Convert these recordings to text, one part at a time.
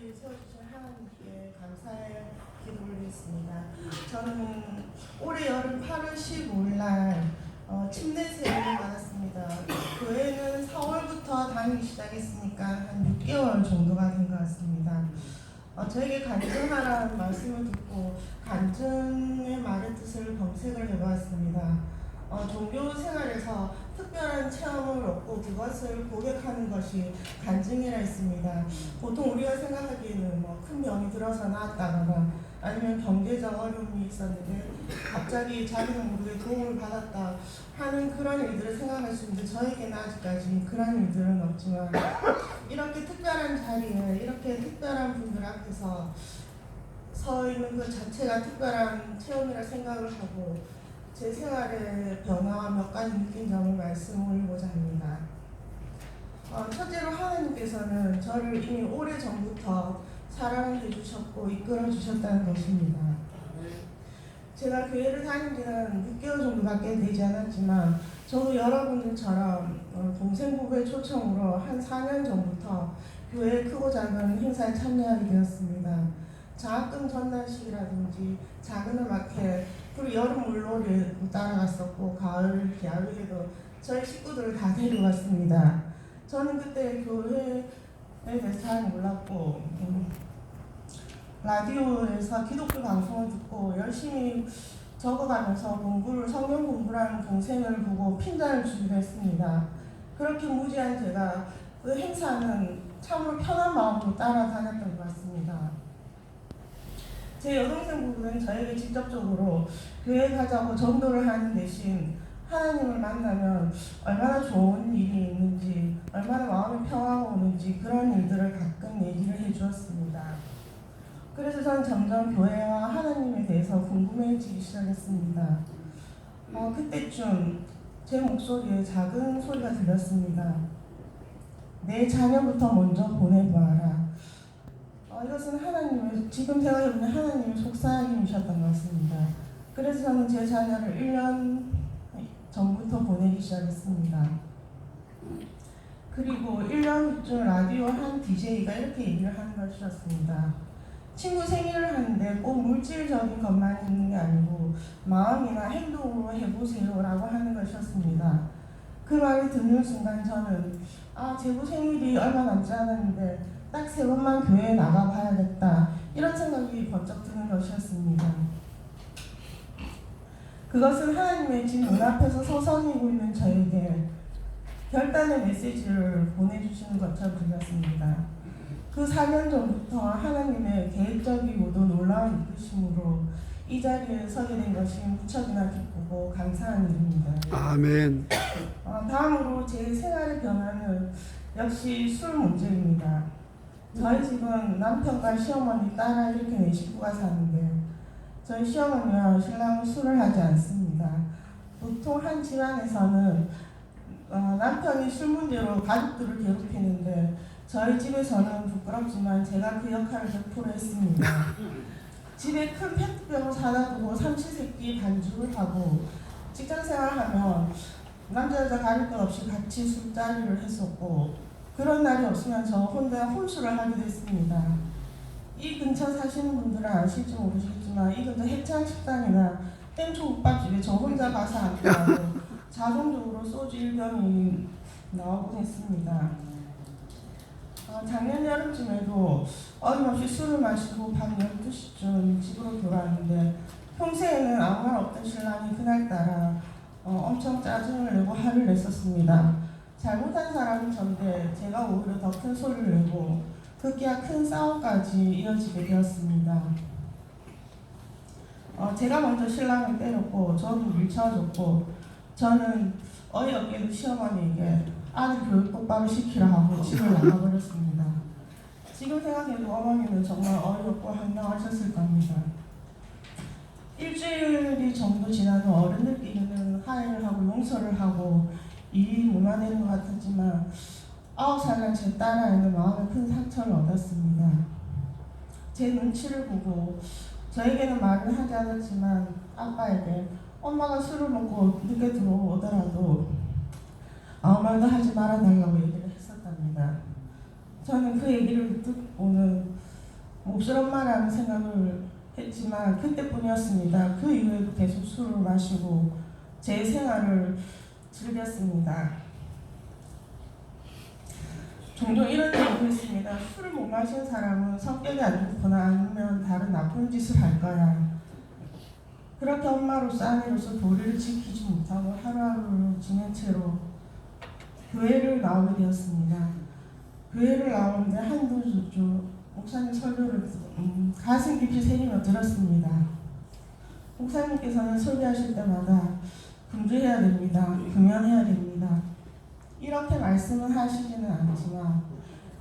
자리에 세워주신 하나님께 감사의 기도를 드리겠습니다. 저는 올해 여름 8월 15일 날 침대 세례를 받았습니다. 교회는 4월부터 다니기 시작했으니까 한 6개월 정도가 된 것 같습니다. 저에게 간증하라는 말씀을 듣고 간증의 말의 뜻을 검색을 해보았습니다. 종교 생활에서 특별한 체험을 얻고 그것을 고백하는 것이 간증이라 했습니다. 보통 우리가 생각하기에는 큰 병이 들어서 나았다거나 아니면 경제적 어려움이 있었는데 갑자기 자기는 모르게 도움을 받았다 하는 그런 일들을 생각할 수 있는데 저에게는 아직까지 그런 일들은 없지만 이렇게 특별한 자리에 이렇게 특별한 분들 앞에서 서 있는 그 자체가 특별한 체험이라 생각을 하고 제 생활의 변화와 몇 가지 느낀 점을 말씀드리고자 합니다. 첫째로 하나님께서는 저를 이미 오래전부터 사랑을 해주셨고 이끌어 주셨다는 것입니다. 제가 교회를 다닌 지는 6개월 정도밖에 되지 않았지만 저도 여러분들처럼 동생 부부의 초청으로 한 4년 전부터 교회 크고 작은 행사에 참여하게 되었습니다. 장학금 전달식이라든지 작은 음악회, 그리고 여름 물놀이에 따라갔었고 가을 야외에도 저희 식구들을 다 데려갔습니다. 저는 그때 교회에 대해서 잘 몰랐고 라디오에서 기독교 방송을 듣고 열심히 적어가면서 성경 공부를 하는 동생을 보고 핀잔을 주기로 했습니다. 그렇게 무지한 제가 그 행사는 참으로 편한 마음으로 따라다녔던 것 같습니다. 제 여동생 부부는 저에게 직접적으로 교회 가자고 전도를 하는 대신 하나님을 만나면 얼마나 좋은 일이 있는지, 얼마나 마음이 평화가 오는지 그런 일들을 가끔 얘기를 해주었습니다. 그래서 저는 점점 교회와 하나님에 대해서 궁금해지기 시작했습니다. 그때쯤 제 목소리에 작은 소리가 들렸습니다. 내 자녀부터 먼저 보내봐라. 이것은 하나님의, 지금 생각해보면 하나님의 속삭임이셨던 것 같습니다. 그래서 저는 제 자녀를 1년 전부터 보내기 시작했습니다. 그리고 1년 후쯤 라디오 한 DJ가 이렇게 얘기를 하는 것이었습니다. 친구 생일을 하는데 꼭 물질적인 것만 있는 게 아니고 마음이나 행동으로 해보세요 라고 하는 것이었습니다. 그 말을 듣는 순간 저는 제부 생일이 얼마 남지 않았는데 딱 3번만 교회에 나가봐야겠다 이런 생각이 번쩍 드는 것이었습니다. 그것은 하나님의 집 눈앞에서 서성이고 있는 저에게 결단의 메시지를 보내주시는 것처럼 들렸습니다. 그 4년 전부터 하나님의 계획적이고도 놀라운 이끄심으로 이 자리에 서게 된 것이 무척이나 기쁘고 감사한 일입니다. 아멘. 다음으로 제 생활의 변화는 역시 술 문제입니다. 저희 집은 남편과 시어머니, 딸 이렇게 4식구가 사는데 저희 시어머니와 신랑은 술을 하지 않습니다. 보통 한 집안에서는 남편이 술 문제로 가족들을 괴롭히는데 저희 집에서는 부끄럽지만 제가 그 역할을 100% 했습니다. 집에 큰 페트병을 사다 두고 삼시세끼 반주를 하고 직장생활하면 남자 여자 가릴 것 없이 같이 술자리를 했었고 그런 날이 없으면 저 혼자 혼술을 하기도 했습니다. 이 근처 사시는 분들은 아실지 모르시겠지만 이 근처 해창식당이나 땡초국밥집에 저 혼자 가서 앉더라도 자동적으로 소주 1병이 나오곤 했습니다. 작년 여름쯤에도 어김없이 술을 마시고 밤 12시쯤 집으로 돌아왔는데 평소에는 아무 말 없던 신랑이 그날따라 엄청 짜증을 내고 화를 냈었습니다. 잘못한 사람은 전데 제가 오히려 더 큰 소리를 내고 급기야 큰 싸움까지 이어지게 되었습니다. 제가 먼저 신랑을 때렸고 저도 밀쳐줬고 저는 어이없게도 시어머니에게 아들 교육 똑바로 시키라 하고 집을 나가버렸습니다. 지금 생각해도 어머니는 정말 어이없고 황당하셨을 겁니다. 일주일이 정도 지나도 어른들끼리는 화해를 하고 용서를 하고 일이 무마되는 것 같았지만 9살난 제 딸아이는 마음에 큰 상처를 얻었습니다. 제 눈치를 보고 저에게는 말을 하지 않았지만 아빠에게 엄마가 술을 먹고 늦게 들어오더라도 아무 말도 하지 말아달라고 얘기를 했었답니다. 저는 그 얘기를 듣고는 몹쓸엄마라는 생각을 했지만 그때뿐이었습니다. 그 이후에도 계속 술을 마시고 제 생활을 즐겼습니다. 종종 이런 얘기도 했습니다. 술을 못 마신 사람은 성격이 안 좋거나 아니면 다른 나쁜 짓을 할 거야. 그렇게 엄마로서 아내로서 도리를 지키지 못하고 하루하루를 지낸 채로 교회를 나오게 되었습니다. 교회를 나오는데 한두 주 목사님 설교를 가슴 깊이 새기며 들었습니다. 목사님께서는 설교하실 때마다 금주해야 됩니다. 금연해야 됩니다. 이렇게 말씀을 하시지는 않지만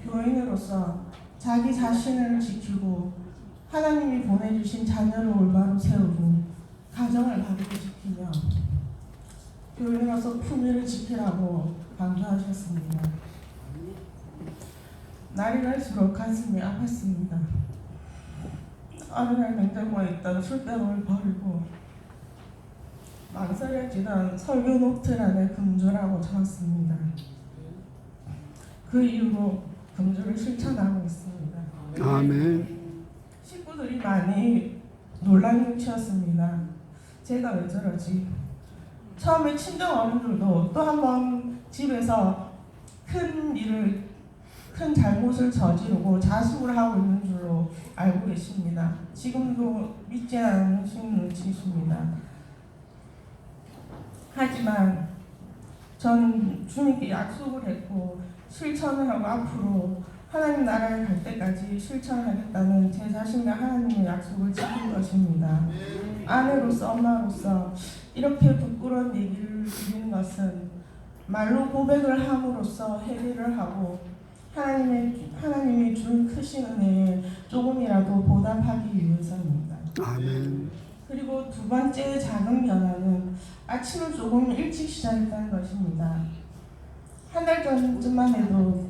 교인으로서 자기 자신을 지키고 하나님이 보내주신 자녀를 올바로 세우고 가정을 바르게 지키며 교인으로서 품위를 지키라고 강조하셨습니다. 날이 갈수록 가슴이 아팠습니다. 어느 날 냉장고에 있던 술병을 버리고 망설여지던 설교 노트란에 금주라고 적었습니다. 그 이후로 금주를 실천하고 있습니다. 아멘. 식구들이 많이 놀란 눈치였습니다. 제가 왜 저러지? 처음에 친정 어른들도 또 한 번 집에서 큰 잘못을 저지르고 자숙을 하고 있는 줄로 알고 계십니다. 지금도 믿지 않으시는 눈치이십니다. 하지만 전 주님께 약속을 했고 실천을 하고 앞으로 하나님 나라에 갈 때까지 실천하겠다는 제 자신과 하나님의 약속을 지킬 것입니다. 아내로서 엄마로서 이렇게 부끄러운 얘기를 드리는 것은 말로 고백을 함으로써 회개를 하고 하나님이 준 크신 은혜에 조금이라도 보답하기 위해서입니다. 아멘. 그리고 두 번째 작은 변화는 아침을 조금 일찍 시작했다는 것입니다. 한 달 전쯤만 해도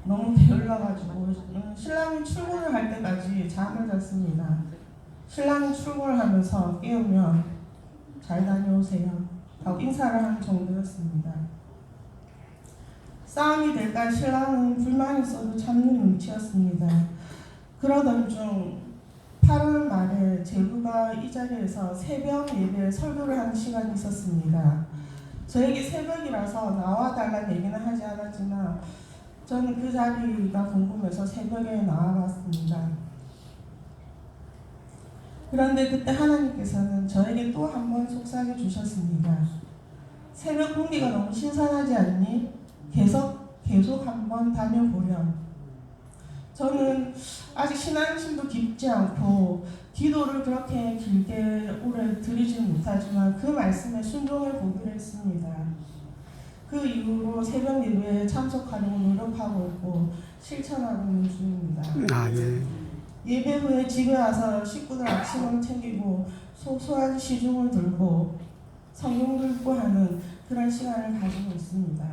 너무 게을러가지고 신랑이 출근을 할 때까지 잠을 잤습니다. 신랑이 출근을 하면서 깨우면 잘 다녀오세요 하고 인사를 하는 정도였습니다. 싸움이 될까 신랑은 불만이 있어도 참는 눈치였습니다. 그러던 중 8월 말에 제부가 이 자리에서 새벽 예배 설교를 하는 시간이 있었습니다. 저에게 새벽이라서 나와달라는 얘기는 하지 않았지만 저는 그 자리가 궁금해서 새벽에 나와봤습니다. 그런데 그때 하나님께서는 저에게 또 한 번 속삭여 주셨습니다. 새벽 공기가 너무 신선하지 않니? 계속 한번 다녀보렴. 저는 아직 신앙심도 깊지 않고 기도를 그렇게 길게 오래 드리지는 못하지만 그 말씀에 순종해 보기로 했습니다. 그 이후로 새벽 예배에 참석하려고 노력하고 있고 실천하고 있는 중입니다. 아멘. 예배 후에 집에 와서 식구들 아침을 챙기고 소소한 시중을 들고 성경 읽고 하는 그런 시간을 가지고 있습니다.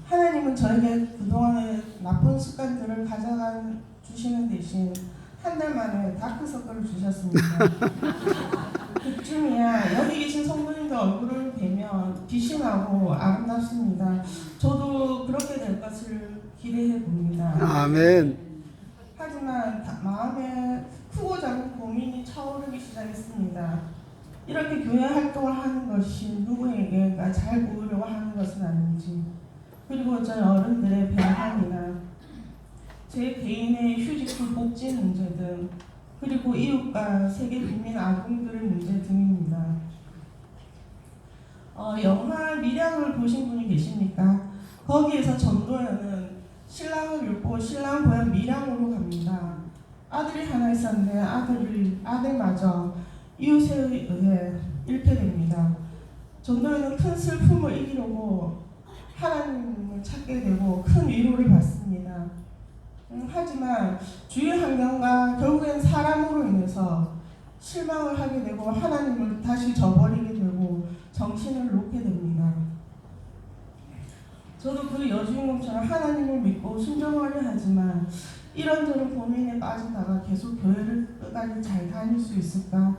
하나님은 저에게 그동안의 나쁜 습관들을 가져가 주시는 대신 한 달 만에 다크서클을 주셨습니다. 그쯤이야 여기 계신 성도님들 얼굴을 뵈면 빛이 나고 아름답습니다. 저도 그렇게 될 것을 기대해 봅니다. 아멘. 하지만 마음에 크고 작은 고민이 차오르기 시작했습니다. 이렇게 교회 활동을 하는 것이 누구에게가 잘 보이려고 하는 것은 아닌지, 그리고 저희 어른들의 배반이나 제 개인의 휴직후 복지 문제 등, 그리고 이웃과 세계 빈민 아동들의 문제 등입니다. 영화 밀양을 보신 분이 계십니까? 거기에서 전도연은 신랑을 잃고 신랑 고향 밀양으로 갑니다. 아들이 하나 있었는데 아들마저 이웃에 의해 잃게 됩니다. 전도연은 큰 슬픔을 이기려고 하나님을 찾게 되고 큰 위로를 받습니다. 하지만 주위 환경과 결국엔 사람으로 인해서 실망을 하게 되고 하나님을 다시 저버리게 되고 정신을 놓게 됩니다. 저도 그 여주인공처럼 하나님을 믿고 순종하려 하지만 이런저런 고민에 빠지다가 계속 교회를 끝까지 잘 다닐 수 있을까?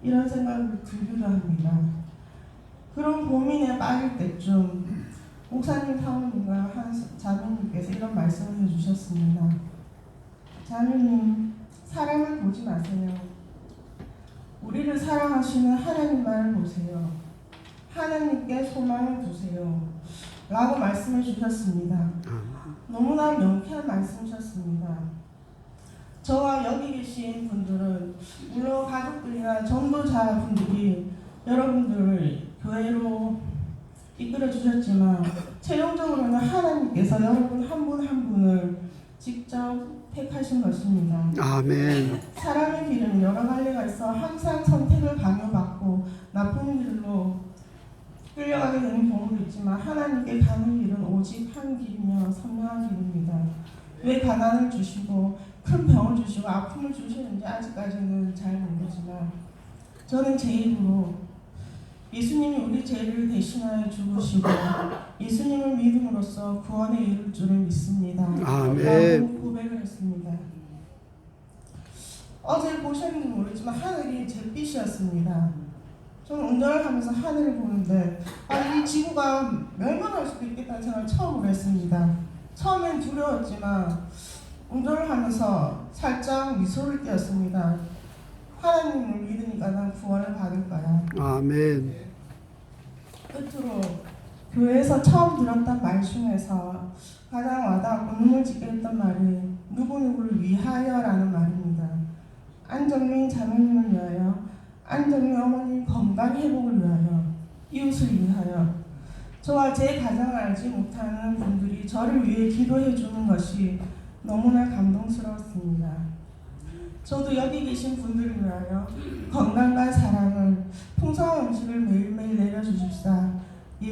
이런 생각을 들기도 합니다. 그런 고민에 빠질 때쯤 목사님 사모님과 한 자매님께서 이런 말씀을 해주셨습니다. 자매님, 사람을 보지 마세요. 우리를 사랑하시는 하나님만을 보세요. 하나님께 소망을 두세요. 라고 말씀해 주셨습니다. 너무나 명쾌한 말씀이셨습니다. 저와 여기 계신 분들은 물론 가족들이나 전도자분들이 여러분들을 교회로 이끌어 주셨지만 최종적으로는 하나님께서 여러분 한 분 한 분을 직접 택하신 것입니다. 아멘. 사람의 길은 여러 갈래가 있어 항상 선택을 강요받고 나쁜 길로 끌려가게 되는 경우도 있지만 하나님께 가는 길은 오직 한 길이며 선명한 길입니다. 왜 가난을 주시고 큰 병을 주시고 아픔을 주시는지 아직까지는 잘 모르지만 저는 제 입으로 예수님이 우리 죄를 대신하여 죽으시고 예수님을 믿음으로써 구원에 이룰 줄을 믿습니다. 아멘. 라고 고백을 했습니다. 어제 보셨는지 모르지만 하늘이 잿빛이었습니다. 저는 운전을 하면서 하늘을 보는데 이 지구가 멸망할 수도 있겠다는 생각을 처음으로 했습니다. 처음엔 두려웠지만 운전을 하면서 살짝 미소를 띄었습니다. 하나님을 믿으니까 난 구원을 받을 거야. 아멘. 끝으로 교회에서 처음 들었던 말 중에서 가장 와닿고 눈물 짓게 했던 말이 누구누구를 위하여라는 말입니다. 안정민 자매님을 위하여, 안정민 어머님 건강 회복을 위하여, 이웃을 위하여, 저와 제 가정을 알지 못하는 분들이 저를 위해 기도해 주는 것이 너무나 감동스러웠습니다. 저도 여기 계신 분들을 위하여 건강과 사랑을 풍성한 음식을 매일매일 내려주십사